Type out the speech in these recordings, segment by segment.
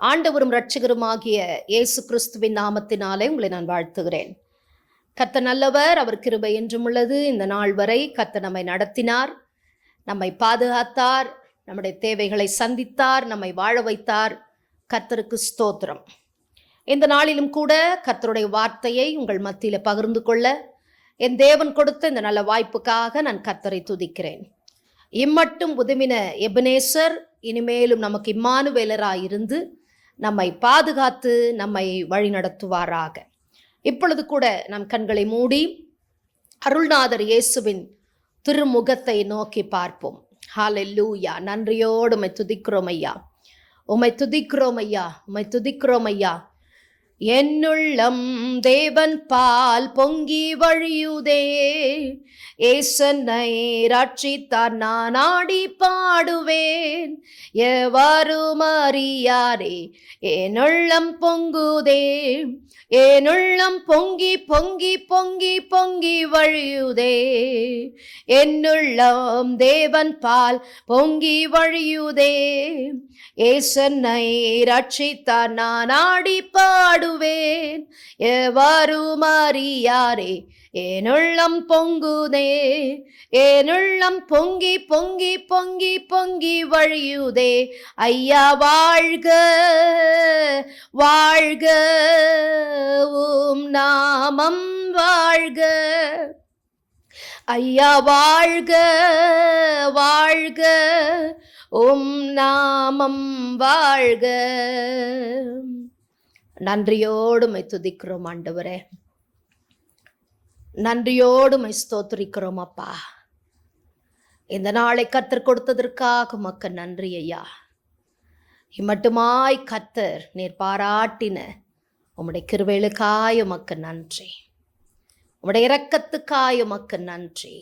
ஆண்டவரும் இரட்சகருமாகிய இயேசு கிறிஸ்துவின் நாமத்தினாலே உங்களை நான் வாழ்த்துகிறேன். கர்த்தர் நல்லவர், அவர் கிருபை என்றும் உள்ளது. இந்த நாள் வரை கர்த்தர் நம்மை நடத்தினார், நம்மை பாதுகாத்தார், நம்முடைய தேவைகளை சந்தித்தார், நம்மை வாழ வைத்தார். கர்த்தருக்கு ஸ்தோத்திரம். இந்த நாளிலும் கூட கர்த்தருடைய வார்த்தையை உங்கள் மத்தியில் பகிர்ந்து கொள்ள என் தேவன் கொடுத்த இந்த நல்ல வாய்ப்புக்காக நான் கர்த்தரை துதிக்கிறேன். இம்மட்டும் உதவின எபனேசர் இனிமேலும் நமக்கு இம்மானுவேலராயிருந்து நம்மை பாதுகாத்து நம்மை வழிநடத்துவாராக. இப்பொழுது கூட நம் கண்களை மூடி அருள்நாதர் இயேசுவின் திருமுகத்தை நோக்கி பார்ப்போம். ஹல்லேலூயா. நன்றியோடு உம்மை துதிக்கிறோம் ஐயா, உம்மை துதிக்கிறோம் ஐயா, உம்மை துதிக்கிறோம் ஐயா. என்னுள்ளம் தேவன் பால் பொங்கி வழியுதே, ஏசன்னை ரட்சித்தார் நான் ஆடி பாடுவேன். எவரும் அறியாரே என்னுள்ளம் பொங்குதே, என்னுள்ளம் பொங்கி பொங்கி பொங்கி பொங்கி வழியுதே. என்னுள்ளம் தேவன் பால் பொங்கி வழியுதே, ஏசன்னை ரட்சித்தார் நான் ஆடி பாடுவேன். எவரும் அறியாரே என்னுள்ளம் பொங்குதே, என்னுள்ளம் பொங்கி பொங்கி பொங்கி பொங்கி வழியுதே. ஐயா வாழ்க வாழ்க, உம் நாமம் வாழ்க. ஐயா வாழ்க வாழ்க, உம் நாமம் வாழ்க. நன்றியோடு உம்மை துதிக்கிறோம் ஆண்டவரே, நன்றியோடு உம்மை ஸ்தோத்திரிக்கிறோம் அப்பா. இந்த நாளை கர்த்தர் கொடுத்ததற்காக உமக்கு நன்றி ஐயா. இம்மட்டுமாய் கர்த்தர் நீர் பாராட்டின உம்முடைய கிருபைகளுக்காய் உமக்கு நன்றி, உம்முடைய இரக்கத்துக்காய் உமக்கு நன்றி.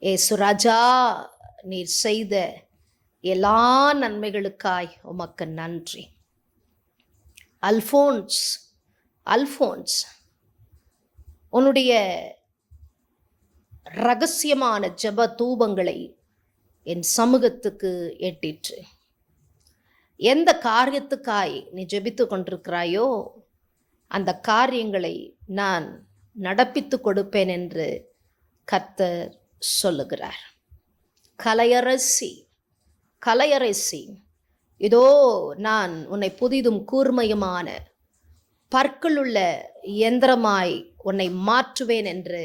ஏசு ராஜா, நீர் செய்த எல்லா நன்மைகளுக்காய் உமக்கு நன்றி. அல்போன்ஸ் அல்போன்ஸ் உன்னுடைய ரகசியமான ஜெப தூபங்களை என் சமூகத்துக்கு எட்டிற்று. எந்த காரியத்துக்காய் நீ ஜெபித்து கொண்டிருக்கிறாயோ அந்த காரியங்களை நான் நடப்பித்து கொடுப்பேன் என்று கர்த்தர் சொல்லுகிறார். கலையரசி கலையரசி, இதோ நான் உன்னை புதிதும் கூர்மையுமான பற்களுள்ள இயந்திரமாய் உன்னை மாற்றுவேன் என்று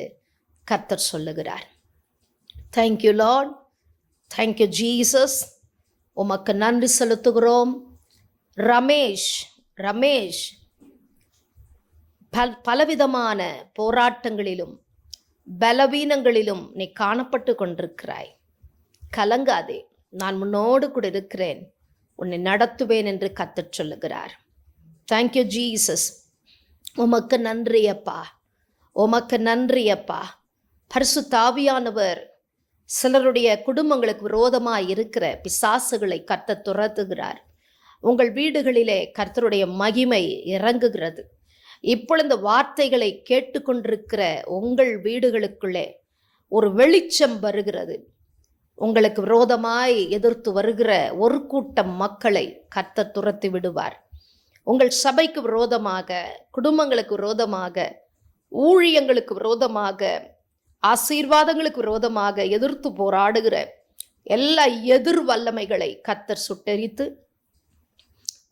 கர்த்தர் சொல்லுகிறார். Thank you Lord, thank you Jesus. உமக்கு நன்றி செலுத்துகிறோம். ரமேஷ் ரமேஷ் பலவிதமான போராட்டங்களிலும் பலவீனங்களிலும் நீ காணப்பட்டு கொண்டிருக்கிறாய். கலங்காதே, நான் உன்னோடு கூட இருக்கிறேன், உன்னை நடத்துவேன் என்று கர்த்தர் சொல்லுகிறார். Thank you Jesus. உமக்கு நன்றி அப்பா, உமக்கு நன்றி அப்பா. பரிசுத்த ஆவியானவர் சிலருடைய குடும்பங்களுக்கு விரோதமாய் இருக்கிற பிசாசுகளை கர்த்தர் துரத்துகிறார். உங்கள் வீடுகளிலே கர்த்தருடைய மகிமை இறங்குகிறது. இப்பொழுது இந்த வார்த்தைகளை கேட்டுக்கொண்டிருக்கிற உங்கள் வீடுகளுக்குள்ளே ஒரு வெளிச்சம் வருகிறது. உங்களுக்கு விரோதமாய் எதிர்த்து வருகிற ஒரு கூட்டம் மக்களை கர்த்தர் துரத்தி விடுவார். உங்கள் சபைக்கு விரோதமாக, குடும்பங்களுக்கு விரோதமாக, ஊழியங்களுக்கு விரோதமாக, ஆசீர்வாதங்களுக்கு விரோதமாக எதிர்த்து போராடுகிற எல்லா எதிர் வல்லமைகளை கர்த்தர் சுட்டெரித்து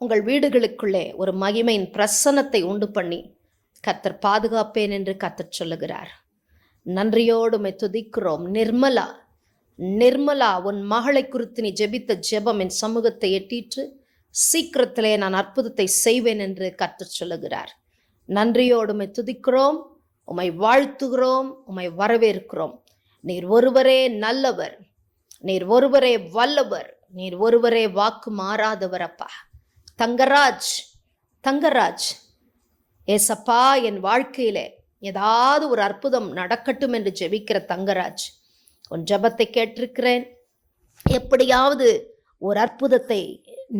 உங்கள் வீடுகளுக்குள்ளே ஒரு மகிமையின் பிரசன்னத்தை உண்டு பண்ணி கர்த்தர் பாதுகாப்பேன் என்று கர்த்தர் சொல்லுகிறார். நன்றியோடு உம்மை துதிக்கிறோம். நிர்மலா நிர்மலா, உன் மகளை குறித்து நீ ஜெபித்த ஜெபம் என் சமூகத்தை எட்டிற்று. சீக்கிரத்திலே நான் அற்புதத்தை செய்வேன் என்று கர்த்தர் சொல்லுகிறார். நன்றியோடு உம்மை துதிக்கிறோம், உம்மை வாழ்த்துகிறோம், உம்மை வரவேற்கிறோம். நீர் ஒருவரே நல்லவர், நீர் ஒருவரே வல்லவர், நீர் ஒருவரே வாக்கு மாறாதவர் அப்பா. தங்கராஜ் தங்கராஜ், ஏசப்பா என் வாழ்க்கையிலே ஏதாவது ஒரு அற்புதம் நடக்கட்டும் என்று ஜெபிக்கிற தங்கராஜ், உன் ஜெபத்தை கேட்டிருக்கிறேன். எப்படியாவது ஒரு அற்புதத்தை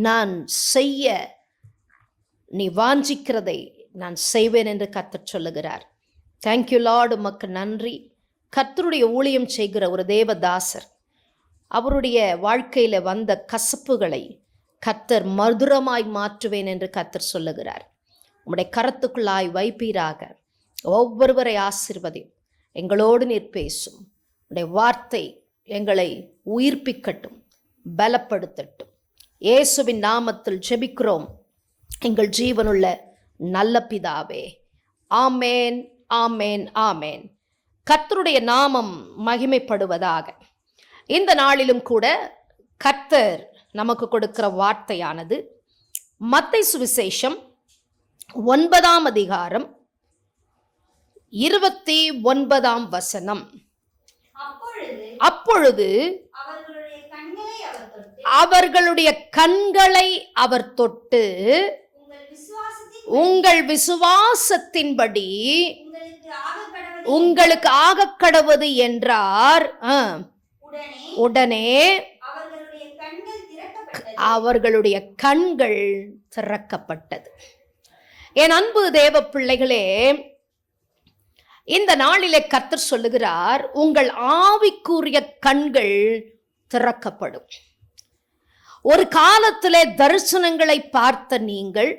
நான் செய்ய நீ வாஞ்சிக்கிறதை நான் செய்வேன் என்று கர்த்தர் சொல்லுகிறார். தேங்க்யூ லார்டு, உமக்கு நன்றி. கர்த்தருடைய ஊழியம் செய்கிற ஒரு தேவதாசர், அவருடைய வாழ்க்கையில் வந்த கசப்புகளை கர்த்தர் மதுரமாய் மாற்றுவேன் என்று கர்த்தர் சொல்லுகிறார். உம்முடைய கரத்துக்குள்ளாய் வைப்பீராக. ஒவ்வொருவரை ஆசீர்வதியும். எங்களோடு நீர் பேசும். உடைய வார்த்தை எங்களை உயிர்ப்பிக்கட்டும், பலப்படுத்தட்டும். இயேசுவின் நாமத்தில் ஜெபிக்கிறோம் எங்கள் ஜீவனுள்ள நல்ல பிதாவே. ஆமேன், ஆமேன், ஆமேன். கர்த்தருடைய நாமம் மகிமைப்படுவதாக. இந்த நாளிலும் கூட கர்த்தர் நமக்கு கொடுக்கிற வார்த்தையானது மத்தேயு சுவிசேஷம் 9ஆம் அதிகாரம் 29ஆம் வசனம். அப்பொழுது அவர்களுடைய கண்களை அவர் தொட்டு உங்கள் விசுவாசத்தின்படி உங்களுக்கு ஆகக்கடவது என்றார். உடனே அவர்களுடைய கண்கள் திறக்கப்பட்டது. என் அன்பு தேவ பிள்ளைகளே, இந்த நாளிலே கர்த்தர் சொல்லுகிறார், உங்கள் ஆவிக்குரிய கண்கள் திறக்கப்படும். ஒரு காலத்திலே தரிசனங்களை பார்த்த நீங்கள்,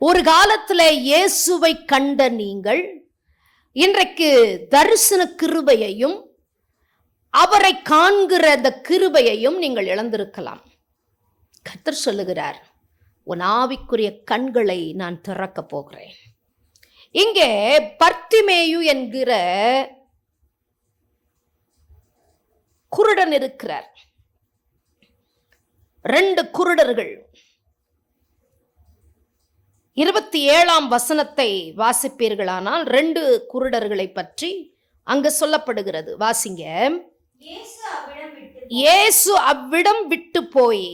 ஒரு காலத்திலே இயேசுவை கண்ட நீங்கள், இன்றைக்கு தரிசன கிருபையையும் அவரை காண்கிற அந்த கிருபையையும் நீங்கள் இழந்திருக்கலாம். கர்த்தர் சொல்லுகிறார், உன் ஆவிக்குரிய கண்களை நான் திறக்க போகிறேன். இங்கே பர்த்திமேயு என்கிற குருடன் இருக்கிறார். 2 குருடர்கள். 27ஆம் வசனத்தை வாசிப்பீர்களானால் 2 குருடர்களை பற்றி அங்கு சொல்லப்படுகிறது. வாசிங்க. இயேசு அவ்விடம் விட்டு போய்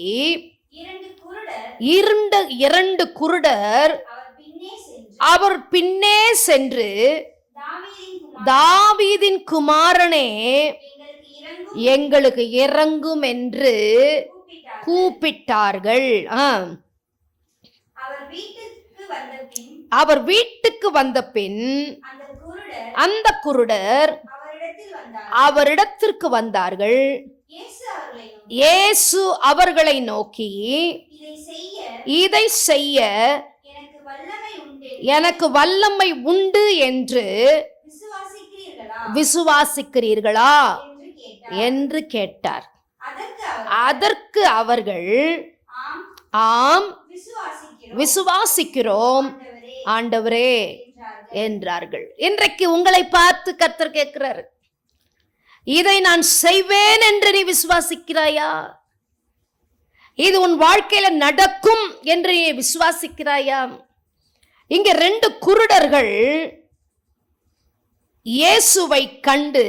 2 குருடர் அவர் பின்னே சென்று, தாவீதின் குமாரனே எங்களுக்கு இறங்கும் என்று கூப்பிட்டார்கள். அவர் வீட்டுக்கு வந்த பின் அந்த குருடர் அவரிடத்திற்கு வந்தார்கள். இயேசு அவர்களை நோக்கி, இதை செய்ய எனக்கு வல்லமை உண்டு என்று விசுவாசிக்கிறீர்களா என்று கேட்டார். அதற்கு அவர்கள், ஆம் விசுவாசிக்கிறோம் ஆண்டவரே என்றார்கள். இன்றைக்கு உங்களை பார்த்து கர்த்தர் கேட்கிறார், இதை நான் செய்வேன் என்று நீ விசுவாசிக்கிறாயா? இது உன் வாழ்க்கையில நடக்கும் என்று நீ விசுவாசிக்கிறாயா? இங்க 2 குருடர்கள் இயேசுவை கண்டு,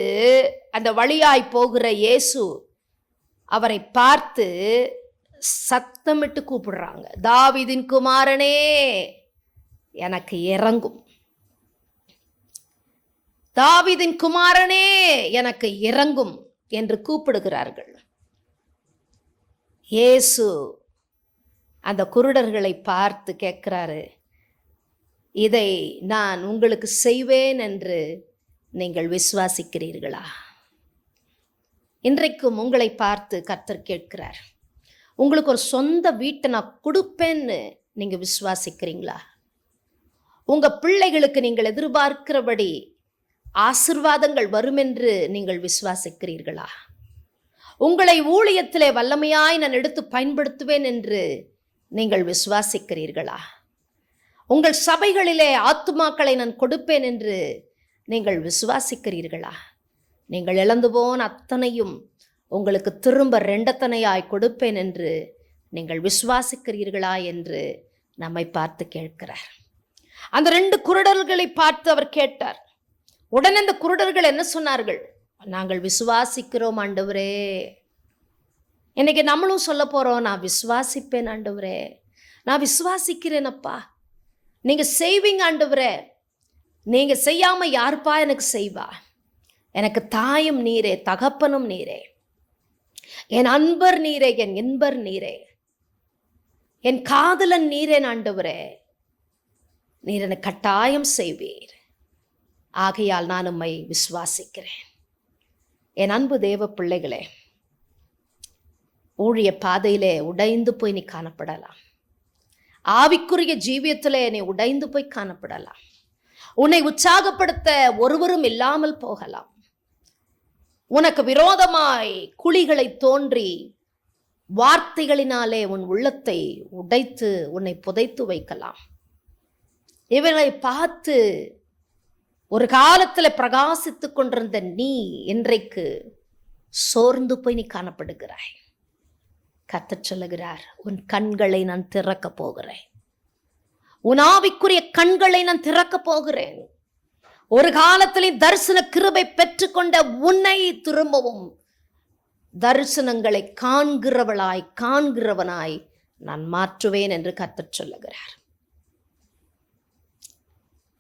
அந்த வழியாய் போகிற இயேசு அவரை பார்த்து சத்தமிட்டு கூப்பிடுறாங்க, தாவீதின் குமாரனே எனக்கு இறங்கும், தாவீதின் குமாரனே எனக்கு இறங்கும் என்று கூப்பிடுகிறார்கள். இயேசு அந்த குருடர்களை பார்த்து கேட்கிறாரு, இதை நான் உங்களுக்கு செய்வேன் என்று நீங்கள் விசுவாசிக்கிறீர்களா? இன்றைக்கும் உங்களை பார்த்து கர்த்தர் கேட்கிறார், உங்களுக்கு ஒரு சொந்த வீட்டை நான் கொடுப்பேன்னு நீங்க விசுவாசிக்கிறீங்களா? உங்க பிள்ளைகளுக்கு நீங்கள் எதிர்பார்க்கிறபடி ஆசீர்வாதங்கள் வரும் என்று நீங்கள் விசுவாசிக்கிறீர்களா? உங்களை ஊழியத்திலே வல்லமையாய் நான் எடுத்து பயன்படுத்துவேன் என்று நீங்கள் விசுவாசிக்கிறீர்களா? உங்கள் சபைகளிலே ஆத்துமாக்களை நான் கொடுப்பேன் என்று நீங்கள் விசுவாசிக்கிறீர்களா? நீங்கள் இழந்து போன அத்தனையும் உங்களுக்கு திரும்ப 2 கொடுப்பேன் என்று நீங்கள் விசுவாசிக்கிறீர்களா என்று நம்மை பார்த்து கேட்கிறார். அந்த 2 குருடர்களை பார்த்து அவர் கேட்டார். உடனே அந்த குருடர்கள் என்ன சொன்னார்கள்? நாங்கள் விசுவாசிக்கிறோம் ஆண்டவரே. இன்னைக்கு நம்மளும் சொல்ல போறோம், நான் விசுவாசிப்பேன் ஆண்டவரே, நான் விசுவாசிக்கிறேன் அப்பா, நீங்க செய்வீங்க ஆண்டவரே, நீங்க செய்யாம யாருப்பா எனக்கு செய்வா? எனக்கு தாயும் நீரே, தகப்பனும் நீரே, என் அன்பர் நீரே, என் என்பர் நீரே, என் காதலன் நீரே ஆண்டவரே, நீர் எனக்கு கட்டாயம் செய்வீர். ஆகையால் நான் உம்மை விசுவாசிக்கிறேன். என் அன்பு தேவ பிள்ளைகளே, ஊழிய பாதையிலே உடைந்து போய் நீ காணப்படலாம். ஆவிக்குரிய ஜீவியத்திலே நீ உடைந்து போய் காணப்படலாம். உன்னை உற்சாகப்படுத்த ஒருவரும் இல்லாமல் போகலாம். உனக்கு விரோதமாய் குழிகளை தோன்றி வார்த்தைகளினாலே உன் உள்ளத்தை உடைத்து உன்னை புதைத்து வைக்கலாம். இவர்களை பார்த்து ஒரு காலத்தில் பிரகாசித்துக் கொண்டிருந்த நீ இன்றைக்கு சோர்ந்து போய் நீ காணப்படுகிறாய். கர்த்தர் சொல்லுகிறார், உன் கண்களை நான் திறக்க போகிறேன். உன் ஆவிக்குரிய கண்களை நான் திறக்க போகிறேன். ஒரு காலத்தில் தரிசன கிருபை பெற்றுக்கொண்ட உன்னை திரும்பவும் தரிசனங்களை காண்கிறவனாய் நான் மாற்றுவேன் என்று கர்த்தர் சொல்லுகிறார்.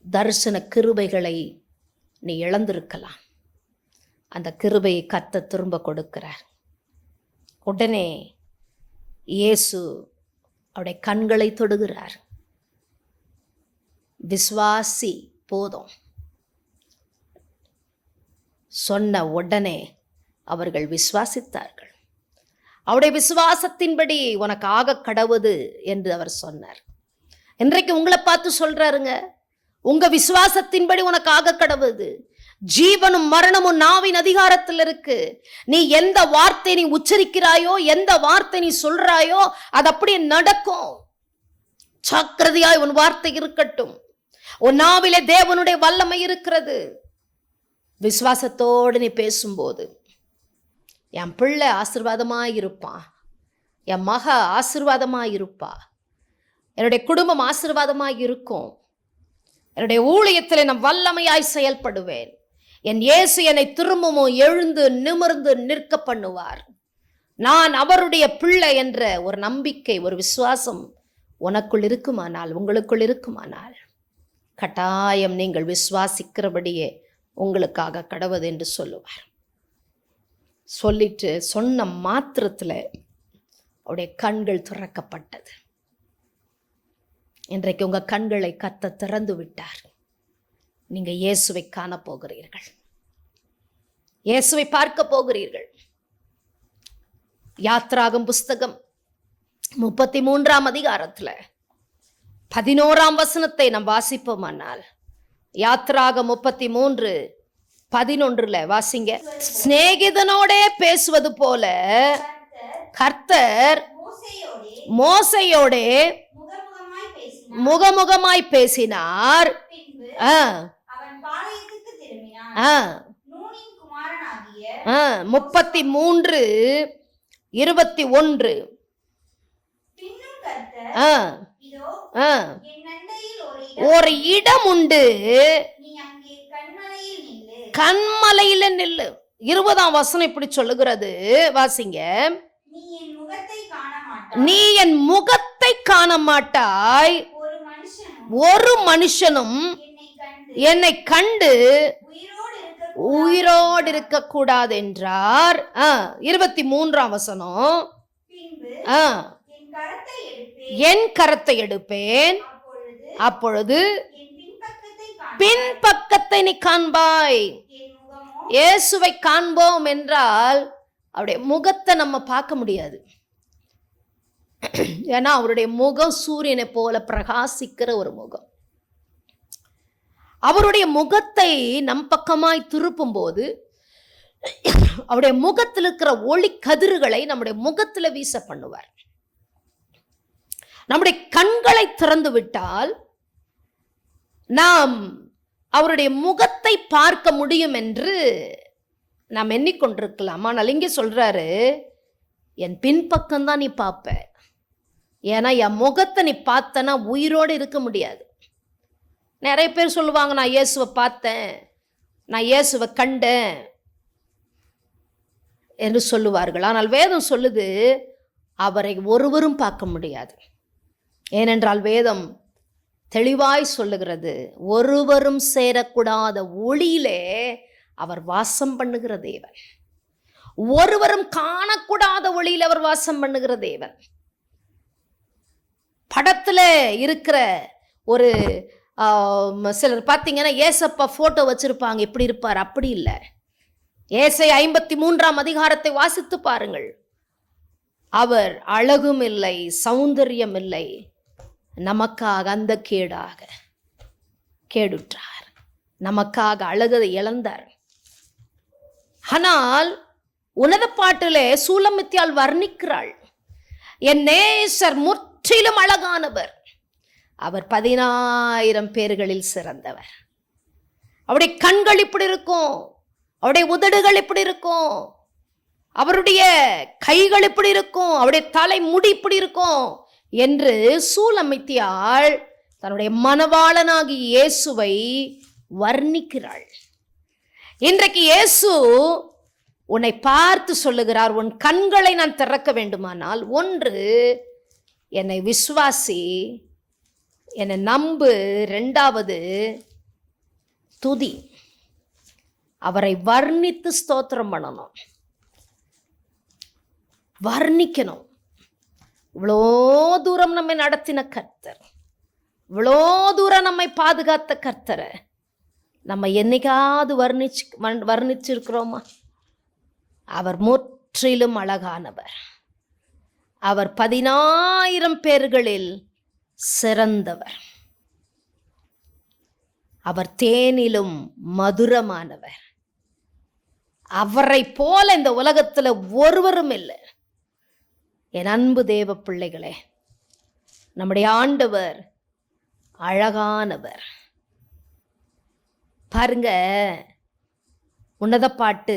தரிசன கிருபைகளை நீ இழந்திருக்கலாம். அந்த கிருபையை கர்த்தர் திரும்ப கொடுக்கிறார். உடனே இயேசு அவருடைய கண்களை தொடுகிறார். விசுவாசி போதும் சொன்ன உடனே அவர்கள் விசுவாசித்தார்கள். அவருடைய விசுவாசத்தின்படி உனக்கு ஆக கடவுது என்று அவர் சொன்னார். இன்றைக்கு உங்களை பார்த்து சொல்றாருங்க, உங்க விசுவாசத்தின்படி உனக்கு ஆக கடவுது. ஜீவனும் மரணமும் நாவின் அதிகாரத்தில் இருக்கு. நீ எந்த வார்த்தை நீ உச்சரிக்கிறாயோ, எந்த வார்த்தை நீ சொல்றாயோ, அது அப்படியே நடக்கும். ஜாக்கிரதையாய் உன் வார்த்தை இருக்கட்டும். உன் நாவிலே தேவனுடைய வல்லமை இருக்கிறது. விசுவாசத்தோடு நீ பேசும்போது என் பிள்ளை ஆசீர்வாதமாய் இருப்பான், என் மக ஆசீர்வாதமாய் இருப்பா, என்னுடைய குடும்பம் ஆசீர்வாதமாய் இருக்கும், என்னுடைய ஊழியத்தில் நான் வல்லமையாய் செயல்படுவேன், என் இயேசு என்னை திரும்பவும் எழுந்து நிமிர்ந்து நிற்க பண்ணுவார், நான் அவருடைய பிள்ளை என்ற ஒரு நம்பிக்கை, ஒரு விசுவாசம் உனக்குள் இருக்குமானால், உங்களுக்குள் இருக்குமானால், கட்டாயம் நீங்கள் விசுவாசிக்கிறபடியே உங்களுக்காக கடவுது என்று சொல்லுவார். சொல்லிட்டு சொன்ன மாத்திரத்தில் அவருடைய கண்கள் திறக்கப்பட்டது. இன்றைக்கு உங்க கண்களை கர்த்தர் திறந்து விட்டார். நீங்க இயேசுவை காண போகிறீர்கள், இயேசுவை பார்க்க போகிறீர்கள். யாத்ராகம் புஸ்தகம் 33ஆம் அதிகாரத்துல 11ஆம் வசனத்தை நாம் வாசிப்போமானால், யாத்ராகம் 33:11 வாசிங்க. சிநேகிதனோட பேசுவது போல கர்த்தர் மோசையோட முகமுகமாய் பேசினார். 33:21 ஒரு இடம் உண்டு, கண்மலையில நில்லு. 20ஆம் வசனம் இப்படி சொல்லுகிறது, வாசிங்க. நீ என் முகத்தை காண மாட்டாய், ஒரு மனுஷனும் என்னை கண்டு உயிரோடு இருக்க கூடாது என்றார். 23ஆம் வசனம், என் கரத்தை எடுப்பேன், அப்பொழுது பின்பக்கத்தை நீ காண்பாய். இயேசுவை காண்போம் என்றால் அவருடைய முகத்தை நம்ம பார்க்க முடியாது. ஏன்னா அவருடைய முகம் சூரியனை போல பிரகாசிக்கிற ஒரு முகம். அவருடைய முகத்தை நம் பக்கமாய் திருப்பும் போது அவருடைய முகத்தில் இருக்கிற ஒளி கதிர்களை நம்முடைய முகத்துல வீச பண்ணுவார். நம்முடைய கண்களை திறந்து விட்டால் நாம் அவருடைய முகத்தை பார்க்க முடியும் என்று நாம் எண்ணிக்கொண்டிருக்கலாம். ஆனால் இங்கே சொல்றாரு, என் பின்பக்கம்தான் நீ பார்ப்ப. ஏன்னா என் முகத்தை நீ பார்த்தனா உயிரோடு இருக்க முடியாது. நிறைய பேர் சொல்லுவாங்க, நான் இயேசுவை பார்த்தேன், நான் இயேசுவை கண்டேன் என்று சொல்லுவார்கள். ஆனால் வேதம் சொல்லுது, அவரை ஒருவரும் பார்க்க முடியாது. ஏனென்றால் வேதம் தெளிவாய் சொல்லுகிறது, ஒருவரும் சேரக்கூடாத ஒளியிலே அவர் வாசம் பண்ணுகிற தேவன். ஒருவரும் காணக்கூடாத ஒளியில் அவர் வாசம் பண்ணுகிற தேவன். படத்துல இருக்கிற ஒரு சிலர் பார்த்தீங்கன்னா ஏசப்பா போட்டோ வச்சிருப்பாங்க, எப்படி இருப்பார், அப்படி இல்லை. ஏசாயா 53ஆம் அதிகாரத்தை வாசித்து பாருங்கள். அவர் அழகும் இல்லை, சௌந்தரியம் இல்லை, நமக்காக அந்த கேடுற்றார், நமக்காக அழகதை இழந்தார். ஆனால் உன்னத பாட்டிலே சூலமித்தியால் வர்ணிக்கிறாள், என் நேசர் முற்றிலும் அழகானவர், அவர் 10,000 பேர்களில் சிறந்தவர். அவருடைய கண்கள் இப்படி இருக்கும், அவருடைய உதடுகள் இப்படி இருக்கும், அவருடைய கைகள் இப்படி இருக்கும், அவருடைய தலை முடி இப்படி இருக்கும் என்று சூலமித்தியாள் தன்னுடைய மணவாளனாகி இயேசுவை வர்ணிக்கிறாள். இன்றைக்கு இயேசு உன்னை பார்த்து சொல்லுகிறார், உன் கண்களை நான் திறக்க வேண்டுமானால், ஒன்று என்னை விசுவாசி, என்னை நம்பு, 2வது துதி, அவரை வர்ணித்து ஸ்தோத்திரம் பண்ணணும், வர்ணிக்கணும். இவ்வளோ தூரம் நம்மை நடத்தின கர்த்தர், இவ்வளோ தூரம் நம்மை பாதுகாத்த கர்த்தரை நம்ம என்னைக்காவது வர்ணிச்சிருக்கிறோமா? அவர் முற்றிலும் அழகானவர், அவர் 10,000 பேர்களில் சிறந்தவர், அவர் தேனிலும் மதுரமானவர். அவரை போல இந்த உலகத்துல ஒருவரும் இல்லை. என் அன்பு தேவ பிள்ளைகளே, நம்முடைய ஆண்டவர் அழகானவர். பாருங்க, உன்னத பாட்டு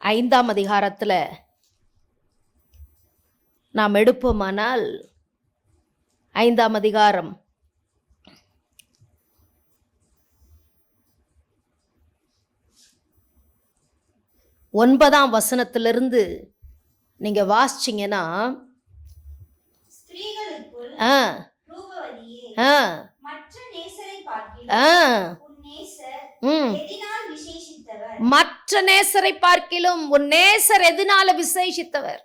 5ஆம் அதிகாரத்துல நாம் எடுப்போமானால், 5ஆம் அதிகாரம் 9ஆம் வசனத்திலிருந்து நீங்க வாசிச்சீங்கன்னா, மற்ற நேசரை பார்க்கிலும் உன் நேசர் எதனால விசேஷித்தவர்?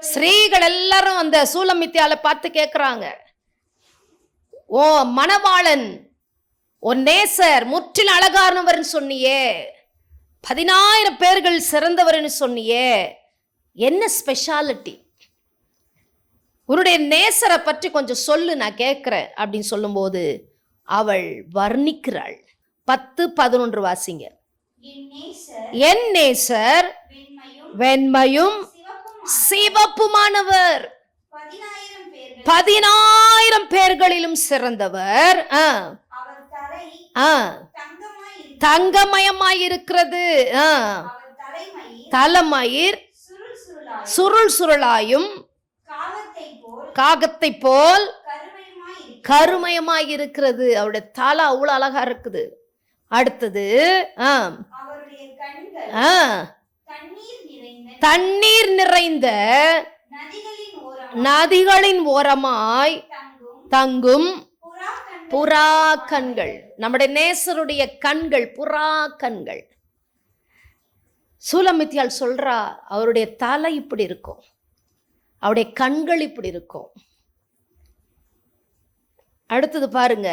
ஸ்திரீகள் எல்லாரும் அந்த சூலமித்தியால பார்த்து கேட்கிறாங்க, ஓ மணவாளன், உன் நேசர் முற்றிலும் அழகானவர் சொன்னியே, 10,000 பேர்கள் சிறந்தவர்னு சொன்னியே, என்ன ஸ்பெஷாலிட்டி? உன்னுடைய நேசரை பற்றி கொஞ்சம் சொல்லு, நான் கேட்கிறேன் அப்படின்னு சொல்லும்போது அவள் வர்ணிக்கிறாள். 10-11 வாசிங்க. என் நேசர் வெண்மையும் சிவப்புமானவர், 10,000 பேர்களிலும் சிறந்தவர், தங்கமயமாயிருக்கிறது, தலைமயிர் சுருள் சுருளாயும் காகத்தை போல் கருமயமாயிருக்கிறது. அவருடைய தலை அவ்வளவு அழகா இருக்குது. அடுத்தது, தண்ணீர் நிறைந்த நதிகளின் ஓரமாய் தங்கும் புறா கண்கள். நம்முடைய நேசருடைய கண்கள் புறா கண்கள். சூலமித்தியால் சொல்றா, அவருடைய தலை இப்படி இருக்கும், அவருடைய கண்கள் இப்படி இருக்கும். அடுத்தது பாருங்க,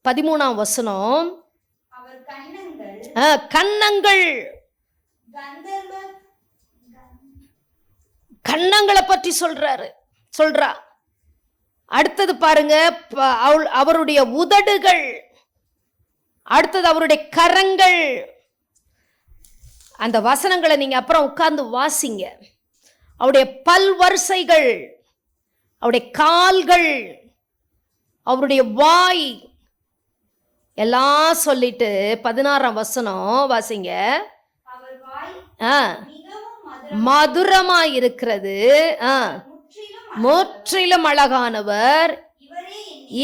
13ஆம் வசனம், கன்னங்கள், கன்னங்களை பற்றி சொல்றா. அடுத்தது பாருங்க, அவருடைய உதடுகள், அடுத்தது அவருடைய கரங்கள். அந்த வசனங்களை நீங்க அப்புறம் உட்கார்ந்து வாசிங்க. அவருடைய பல் வரிசைகள், அவருடைய கால்கள், அவருடைய வாய் எல்லாம் சொல்லிட்டு 16ஆம் வசனம் வாசிங்க. மதுரமாய் இருக்கிறது, முற்றிலும் அழகானவர்,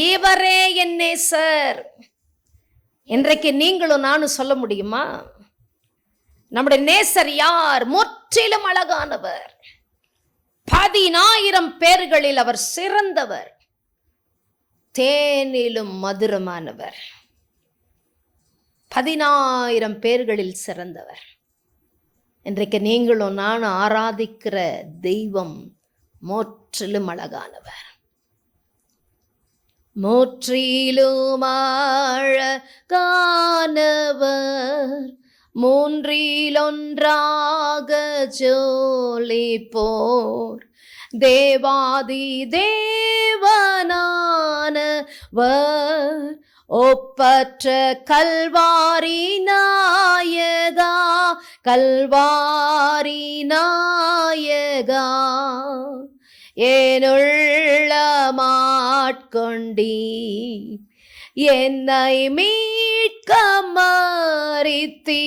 இவரே என் நேசர். இன்றைக்கு நீங்களும் நானும் சொல்ல முடியுமா? நம்முடைய நேசர் யார்? முற்றிலும் அழகானவர், 10,000 பேர்களில் அவர் சிறந்தவர், தேனிலும் மதுரமானவர், 10,000 பேர்களில் சிறந்தவர். இன்றைக்கு நீங்களும் நானும் ஆராதிக்கிற தெய்வம் முற்றிலும் அழகானவர், முற்றிலும் அழகானவர், மூன்றிலொன்றாக ஜொலிப்போர் தேவாதி தேவனானவர் ஒப்பற்ற கல்வாரி நாயகா, கல்வாரி நாயகா, ஏனுள்ளமாட்கொண்டீ என்னை மீட்க மரித்தீ,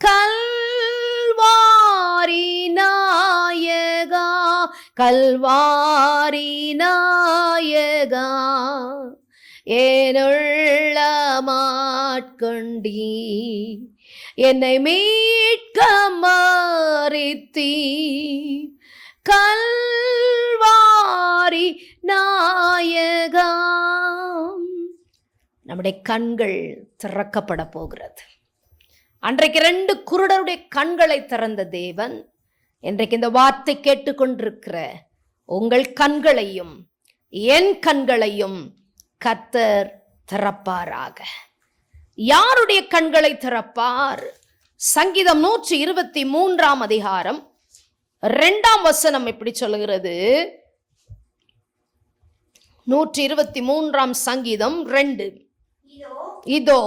கல்வாரி நாயகா, கல்வாரி நாயகா, ஏனுள்ளமாட்கொண்டீ என்னை மீட்க மரித்தீ, கல்வாரி நாயகா. நம்முடைய கண்கள் திறக்கப்பட போகிறது. அன்றைக்கு 2 குருடருடைய கண்களை திறந்த தேவன் இன்றைக்கு இந்த வார்த்தை கேட்டுக்கொண்டிருக்கிற உங்கள் கண்களையும் என் கண்களையும் கர்த்தர் திறப்பாராக. யாருடைய கண்களை திறப்பார்? சங்கீதம் 123 அதிகாரம் 2 இப்படி சொல்லுகிறது. 123 சங்கீதம் 2. இதோ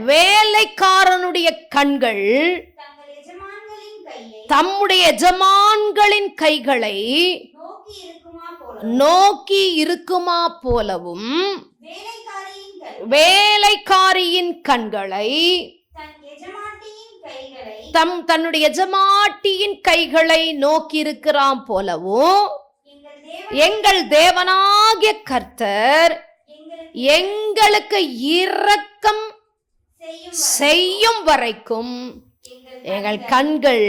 வேலைக்காரனுடைய கண்கள் தம்முடைய எஜமான்களின் கைகளை நோக்கி இருக்குமா போலவும், வேலைக்காரியின் கண்களை தன்னுடைய எஜமாட்டியின் கைகளை நோக்கி இருக்கிறான் போலவும், எங்கள் தேவனாகிய கர்த்தர் எங்களுக்கு இரக்கம் செய்யும் வரைக்கும் எங்கள் கண்கள்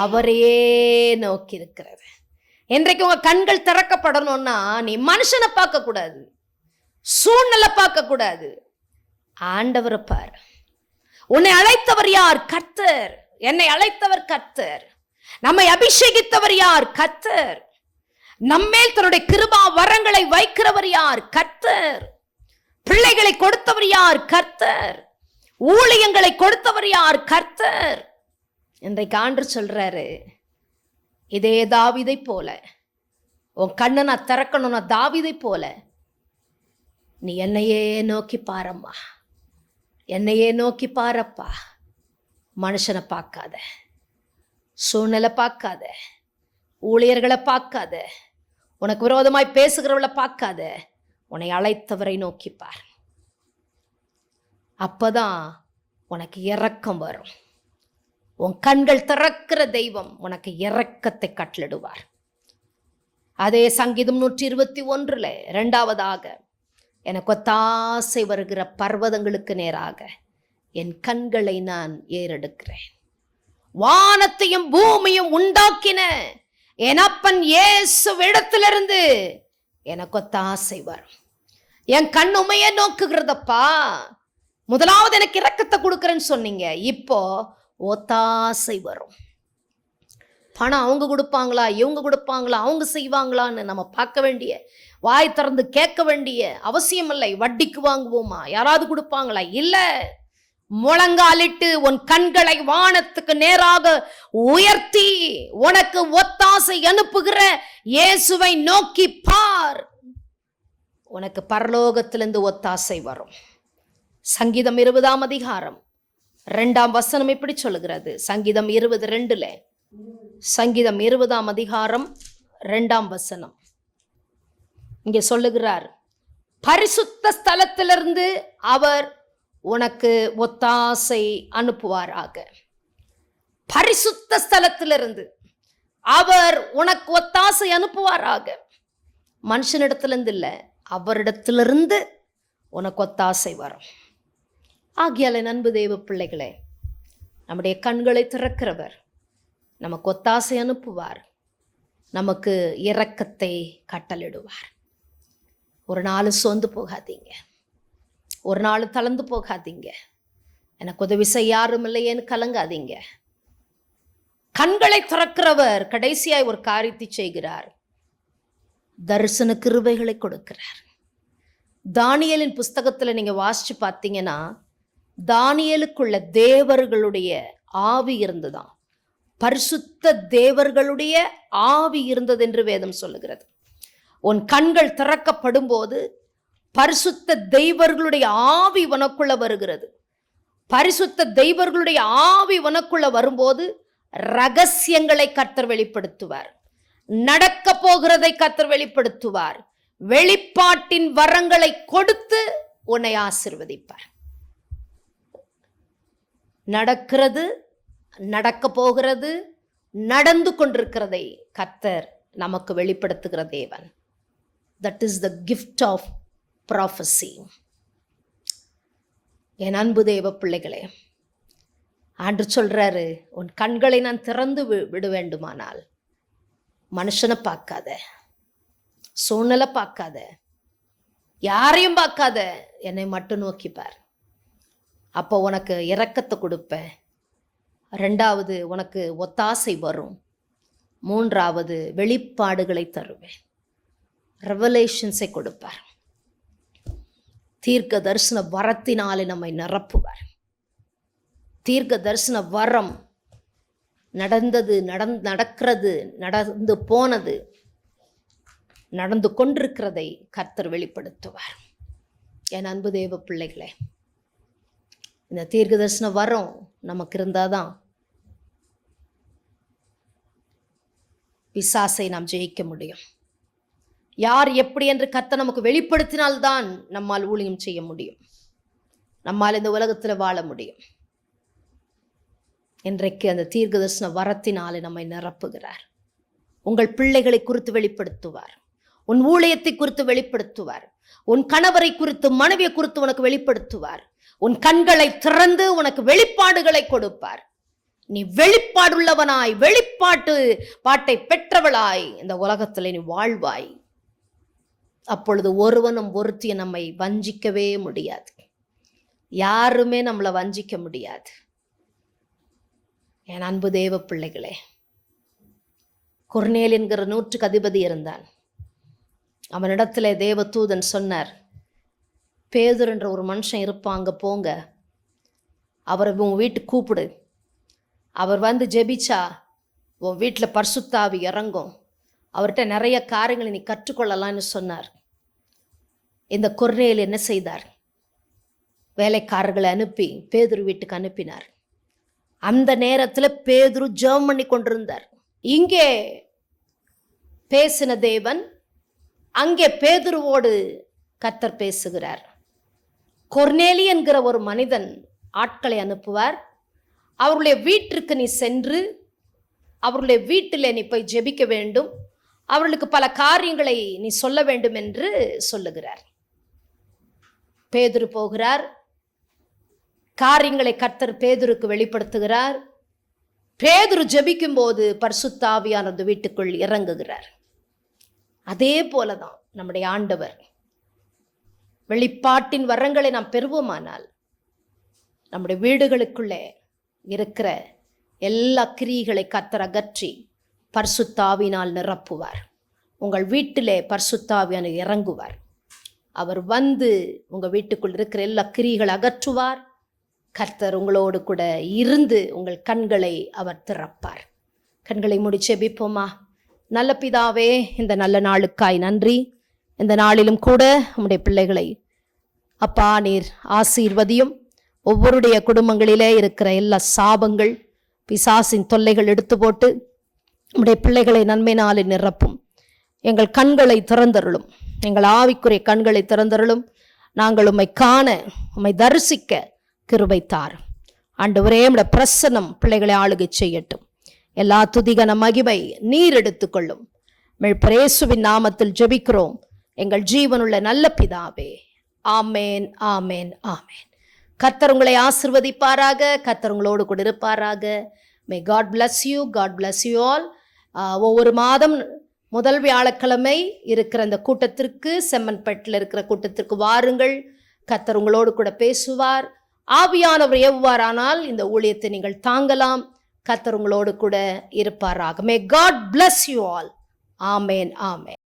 அவரையே நோக்கி இருக்கிறது. இன்றைக்கு உங்க கண்கள் திறக்கப்படணும்னா நீ மனுஷனை பார்க்க கூடாது, சூழ்நிலை பார்க்க கூடாது, ஆண்டவரை பார். உன்னை அழைத்தவர் யார்? கர்த்தர். என்னை அழைத்தவர் கர்த்தர். நம்மை அபிஷேகித்தவர் யார்? கர்த்தர். நம்மேல் தன்னுடைய கிருபா வரங்களை வைக்கிறவர் யார்? கர்த்தர். பிள்ளைகளை கொடுத்தவர் யார்? கர்த்தர். ஊழியங்களை கொடுத்தவர் யார்? கர்த்தர். இன்றைக்கு ஆண்டவர் சொல்றாரு, இதே தாவீதை போல உன் கண்ணை நான் திறக்கணும்னா தாவீதை போல நீ என்னையே நோக்கி பாரம்மா, என்னையே நோக்கி பாரப்பா. மனுஷனை பார்க்காத, சூழ்நிலை பார்க்காத, ஊழியர்களை பார்க்காத, உனக்கு விரோதமாய் பேசுகிறவளை பார்க்காத, உன்னை அழைத்தவரை நோக்கிப்பார். அப்பதான் உனக்கு இரக்கம் வரும். உன் கண்கள் திறக்கிற தெய்வம் உனக்கு இரக்கத்தை கட்டளிடுவார். அதே சங்கீதம் 121 2 எனக்கு ஒத்தாசை வருகிற பர்வதங்களுக்கு நேராக என் கண்களை நான் ஏறெடுக்கிறேன். வானத்தையும் பூமியும் உண்டாக்கின என் அப்பன் இயேசுவிடத்திலிருந்து எனக்கு ஒத்தாசை வரும். என் கண் உமைய நோக்குகிறதப்பா. முதலாவது எனக்கு இரக்கத்தை கொடுக்குறேன்னு சொன்னீங்க, இப்போ ஒத்தாசை வரும். பணம் அவங்க கொடுப்பாங்களா, இவங்க கொடுப்பாங்களா, அவங்க செய்வாங்களான்னு நம்ம பார்க்க வேண்டிய, வாய் திறந்து கேட்க வேண்டிய அவசியம் இல்லை. வட்டிக்கு வாங்குவோமா, யாராவது கொடுப்பாங்களா? இல்லை. முழங்காலிட்டு உன் கண்களை வானத்துக்கு நேராக உயர்த்தி உனக்கு ஒத்தாசை அனுப்புகிற இயேசுவை நோக்கி பார். உனக்கு பரலோகத்திலிருந்து ஒத்தாசை வரும். சங்கீதம் 20 அதிகாரம் 2 இப்படி சொல்லுகிறது. சங்கீதம் 20:2 சங்கீதம் 20 அதிகாரம் 2 இங்கே சொல்லுகிறார், பரிசுத்த ஸ்தலத்திலிருந்து அவர் உனக்கு ஒத்தாசை அனுப்புவாராக. பரிசுத்த ஸ்தலத்திலிருந்து அவர் உனக்கு ஒத்தாசை அனுப்புவாராக. மனுஷனிடத்திலிருந்து இல்லை, அவரிடத்திலிருந்து உனக்கு ஒத்தாசை வரும். ஆகியால அன்பு தேவ பிள்ளைகளே, நம்முடைய கண்களை திறக்கிறவர் நமக்கு ஒத்தாசை அனுப்புவார், நமக்கு இரக்கத்தை கட்டளிடுவார். ஒரு நாள் சோர்ந்து போகாதீங்க, ஒரு நாள் தளர்ந்து போகாதீங்க, எனக்கு உதவி செய்ய யாரும் இல்லையேன்னு கலங்காதீங்க. கண்களை திறக்கிறவர் கடைசியாய் ஒரு காரியத்தை செய்கிறார், தரிசன கிருபைகளை கொடுக்கிறார். தானியேலின் புஸ்தகத்தில் நீங்க வாசிச்சு பார்த்தீங்கன்னா தானியேலுக்குள்ள தேவர்களுடைய ஆவி இருந்ததாம். பரிசுத்த தேவர்களுடைய ஆவி இருந்தது என்று வேதம் சொல்லுகிறது. உன் கண்கள் திறக்கப்படும் போது பரிசுத்த தெய்வர்களுடைய ஆவி உனக்குள்ள வருகிறது. பரிசுத்த தெய்வர்களுடைய ஆவி உனக்குள்ள வரும்போது ரகசியங்களை கர்த்தர் வெளிப்படுத்துவார். நடக்க போகிறதை கர்த்தர் வெளிப்படுத்துவார். வெளிப்பாட்டின் வரங்களை கொடுத்து உன்னை ஆசீர்வதிப்பார். நடக்கிறது, நடக்க போகிறது, நடந்து கொண்டிருக்கிறதை கர்த்தர் நமக்கு வெளிப்படுத்துகிற தேவன். That is the gift of prophecy. என் அன்பு தேவ பிள்ளைகளே, ஆண்டவர் சொல்றாரு, உன் கண்களை நான் திறந்து விட வேண்டுமானால் மனுஷனை பார்க்காத, சூழ்நிலை பார்க்காத, யாரையும் பார்க்காத, என்னை மட்டும் நோக்கிப்பார். அப்போ உனக்கு இரக்கத்தை கொடுப்பேன். 2வது, உனக்கு ஒத்தாசை வரும். 3வது, வெளிப்பாடுகளை தருவேன். ரெவலேஷன்ஸை கொடுப்பார். தீர்க்க தரிசன வரத்தினாலே நம்மை நிரப்புவார். தீர்க்க தரிசன வரம் நடந்தது, நடக்கிறது, நடந்து போனது, நடந்து கொண்டிருக்கிறதை கர்த்தர் வெளிப்படுத்துவார். என் அன்பு தேவ பிள்ளைகளே, இந்த தீர்க்க தரிசன வரம் நமக்கு இருந்தாதான் பிசாசை நாம் ஜெயிக்க முடியும். யார் எப்படி என்று கர்த்தர் நமக்கு வெளிப்படுத்தினால்தான் நம்மால் ஊழியம் செய்ய முடியும், நம்மால் இந்த உலகத்தில் வாழ முடியும். இன்றைக்கு அந்த தீர்க்க தரிசன வரத்தினாலே நம்மை நிரப்புகிறார். உங்கள் பிள்ளைகளை குறித்து வெளிப்படுத்துவார். உன் ஊழியத்தை குறித்து வெளிப்படுத்துவார். உன் கணவரை குறித்து, மனைவியை குறித்து உனக்கு வெளிப்படுத்துவார். உன் கண்களை திறந்து உனக்கு வெளிப்பாடுகளை கொடுப்பார். நீ வெளிப்பாடுள்ளவனாய், பாட்டை பெற்றவளாய் இந்த உலகத்தில் நீ வாழ்வாய். அப்பொழுது ஒருவனும் ஒருத்திய நம்மை வஞ்சிக்கவே முடியாது. யாருமே நம்மளை வஞ்சிக்க முடியாது. என் அன்பு தேவ பிள்ளைகளே, கொர்நேல் என்கிற 100க்கு அதிபதி இருந்தான். அவனிடத்துல தேவ தூதன் சொன்னார், பேதுரு என்ற ஒரு மனுஷன் இருப்பாங்க, போங்க, அவரை உன் வீட்டுக்கு கூப்பிடு. அவர் வந்து ஜெபிச்சா உன் வீட்டில் பரிசுத்த ஆவி இறங்கும். அவர்கிட்ட நிறைய காரியங்களை நீ கற்றுக்கொள்ளலாம்னு சொன்னார். இந்த கொர்நேல் என்ன செய்தார்? வேலைக்காரர்களை அனுப்பி பேதுரு வீட்டுக்கு அனுப்பினார். அந்த நேரத்தில் பேதுரு ஜெபம் பண்ணி கொண்டிருந்தார். இங்கே பேசின தேவன் அங்கே பேதுருவோடு கர்த்தர் பேசுகிறார். கொர்நேலி என்கிற ஒரு மனிதன் ஆட்களை அனுப்புவார். அவருடைய வீட்டிற்கு நீ சென்று அவருடைய வீட்டில் நீ போய் ஜெபிக்க வேண்டும், அவர்களுக்கு பல காரியங்களை நீ சொல்ல வேண்டும் என்று சொல்லுகிறார். பேதுரு போகிறார். காரியங்களை கர்த்தர் பேதுருக்கு வெளிப்படுத்துகிறார். பேதுரு ஜெபிக்கும் போது பரிசுத்த ஆவியானவர் வீட்டுக்குள் இறங்குகிறார். அதே போலதான் நம்முடைய ஆண்டவர். வெளிப்பாட்டின் வரங்களை நாம் பெறுவோமானால் நம்முடைய வீடுகளுக்குள்ளே இருக்கிற எல்லா கிரியைகளை கர்த்தர் அகற்றி பரிசுத்த ஆவியினால் நிரப்புவார். உங்கள் வீட்டிலே பரிசுத்த ஆவியானவர் இறங்குவார். அவர் வந்து உங்கள் வீட்டுக்குள் இருக்கிற எல்லா கிரியைகளை அகற்றுவார். கர்த்தர் உங்களோடு கூட இருந்து உங்கள் கண்களை அவர் திறப்பார். கண்களை மூடி ஜெபிப்போமா? நல்ல பிதாவே, இந்த நல்ல நாளுக்காய் நன்றி. இந்த நாளிலும் கூட உம்முடைய பிள்ளைகளை அப்பா நீர் ஆசீர்வதியும். ஒவ்வொருடைய குடும்பங்களிலே இருக்கிற எல்லா சாபங்கள், பிசாசின் தொல்லைகள் எடுத்து போட்டு உம்முடைய பிள்ளைகளை நன்மையினாலே நிரப்பும். எங்கள் கண்களை திறந்தருளும், எங்கள் ஆவிக்குரிய கண்களை திறந்தருளும். நாங்கள் உம்மை காண, உம்மை தரிசிக்க கிருபை தார். ஆண்டவரே, உம்முடைய பிரசன்னம் பிள்ளைகளை ஆளுகை செய்யட்டும். எல்லா துதிகன மகிமை நீர் எடுத்துக்கொள்ளும். இயேசுவின் நாமத்தில் ஜெபிக்கிறோம் எங்கள் ஜீவனுள்ள நல்ல பிதாவே. ஆமேன், ஆமேன், ஆமேன். கர்த்தர் உங்களை ஆசீர்வதிப்பாராக. கர்த்தர் உங்களோடு கூட இருப்பாராக. May God bless you. God bless you all. ஒவ்வொரு மாதம் முதல் வியாழக்கிழமை இருக்கிற அந்த கூட்டத்திற்கு, செம்மன்பேட்டில் இருக்கிற கூட்டத்திற்கு வாருங்கள். கர்த்தர் உங்களோடு கூட பேசுவார். ஆவியானவர் எவ்வாறானால் இந்த ஊழியத்தை நீங்கள் தாங்கலாம். கர்த்தர் உங்களோடு கூட இருப்பாராக. மே God bless you all. Amen, amen.